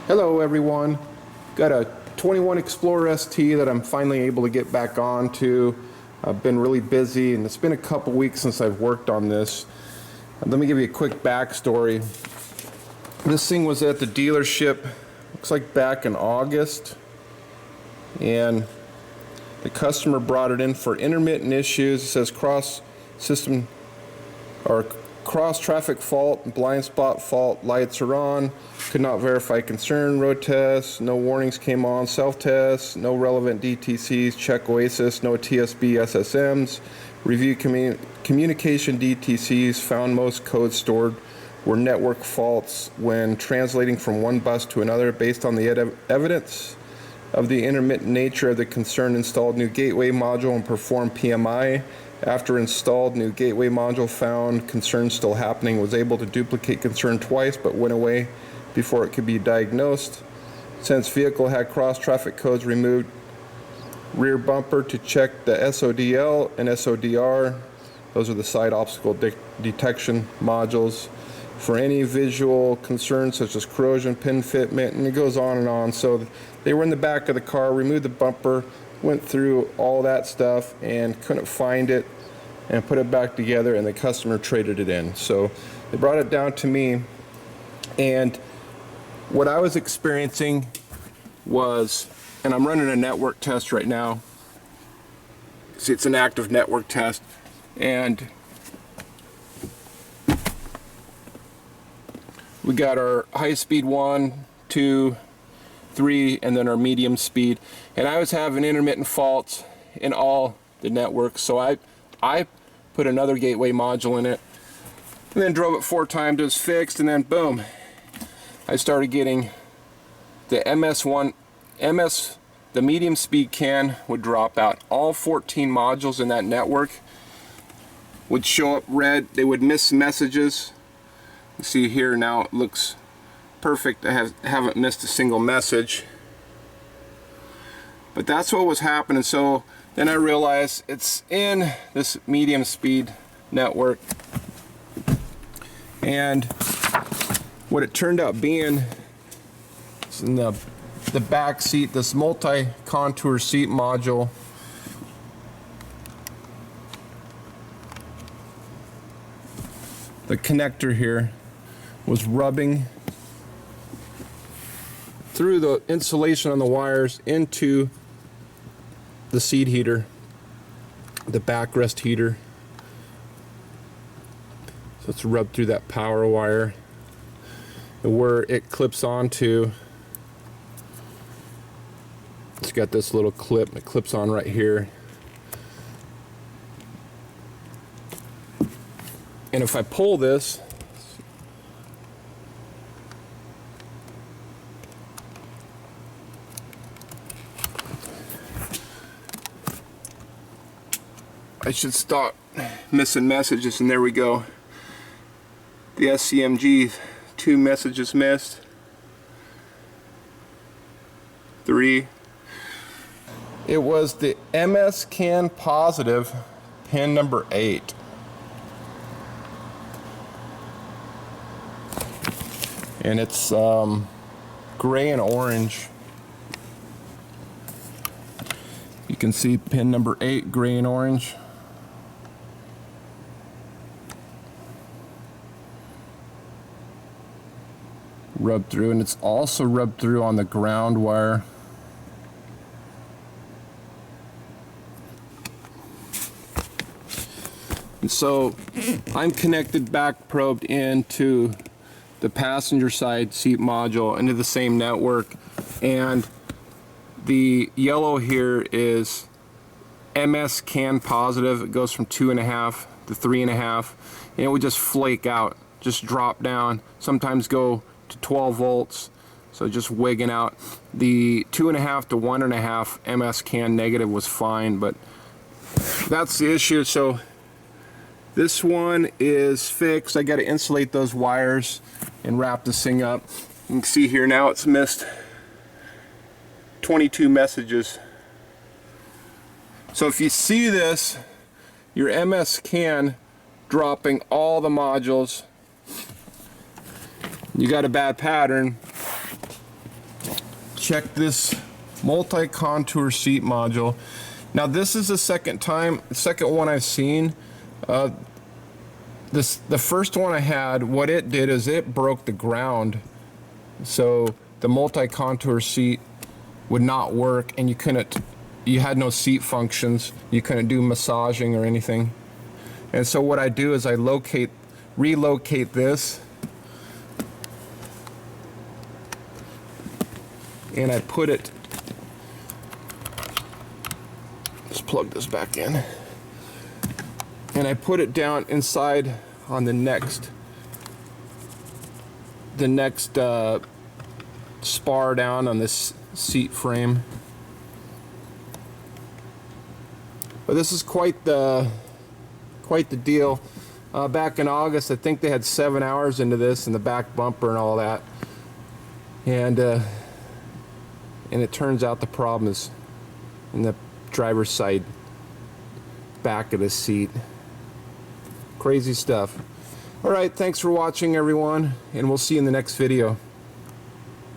Hello everyone, got a 21 Explorer ST that I'm finally able to get back onto. I've been really busy and it's been a couple weeks since I've worked on this. Let me give you a quick backstory. This thing was at the dealership, looks like back in August, and the customer brought it in for intermittent issues. It says cross system or cross traffic fault, blind spot fault, lights are on, could not verify concern, road tests, no warnings came on, self tests, no relevant DTCs, check OASIS, no TSB SSMs, review communication DTCs, found most codes stored were network faults when translating from one bus to another based on the evidence of the intermittent nature of the concern. Installed new gateway module and performed PMI. After installed new gateway module, found concern still happening, was able to duplicate concern twice but went away before it could be diagnosed. Since vehicle had cross traffic codes, removed rear bumper to check the SODL and SODR. Those are the side obstacle detection modules for any visual concerns such as corrosion, pin fitment, and it goes on and on. So they were in the back of the car, removed the bumper, went through all that stuff and couldn't find it and put it back together, and the customer traded it in. So they brought it down to me, and what I was experiencing was, and I'm running a network test right now. See, it's an active network test, and we got our high speed 1, 2, 3, and then our medium speed, and I was having intermittent faults in all the networks. So I put another gateway module in it and then drove it 4 times. It was fixed, and then boom, I started getting the the medium speed CAN would drop out. All 14 modules in that network would show up red. They would miss messages. You see here now it looks perfect. I haven't missed a single message, but that's what was happening. So then I realized it's in this medium speed network, and what it turned out being is in the back seat, this multi-contour seat module. The connector here was rubbing through the insulation on the wires into the seat heater, the backrest heater. So it's rubbed through that power wire, and where it clips onto, it's got this little clip. It clips on right here, and if I pull this, I should stop missing messages, and there we go. The SCMG, 2 messages missed, 3. It was the MS CAN positive, pin number 8. And it's gray and orange. You can see pin number 8, gray and orange. Rubbed through, and it's also rubbed through on the ground wire. And so I'm connected back probed into the passenger side seat module into the same network, and the yellow here is MS CAN positive. It goes from 2.5 to 3.5, and it would just flake out, just drop down, sometimes go to 12 volts, so just wigging out. The 2.5 to 1.5 MS CAN negative was fine, but that's the issue. So this one is fixed. I got to insulate those wires and wrap this thing up. You can see here now it's missed 22 messages. So if you see this, your MS CAN dropping all the modules, you got a bad pattern. check this multi-contour seat module. Now this is the second one I've seen. The first one I had, what it did is it broke the ground, so the multi-contour seat would not work, and you had no seat functions. You couldn't do massaging or anything. And so what I do is I relocate this, and I put it, let's plug this back in, and I put it down inside on the next spar down on this seat frame. But this is quite the deal. Back in August, I think they had 7 hours into this and the back bumper and all that, and it turns out the problem is in the driver's side back of the seat. Crazy stuff. All right, thanks for watching, everyone, and we'll see you in the next video.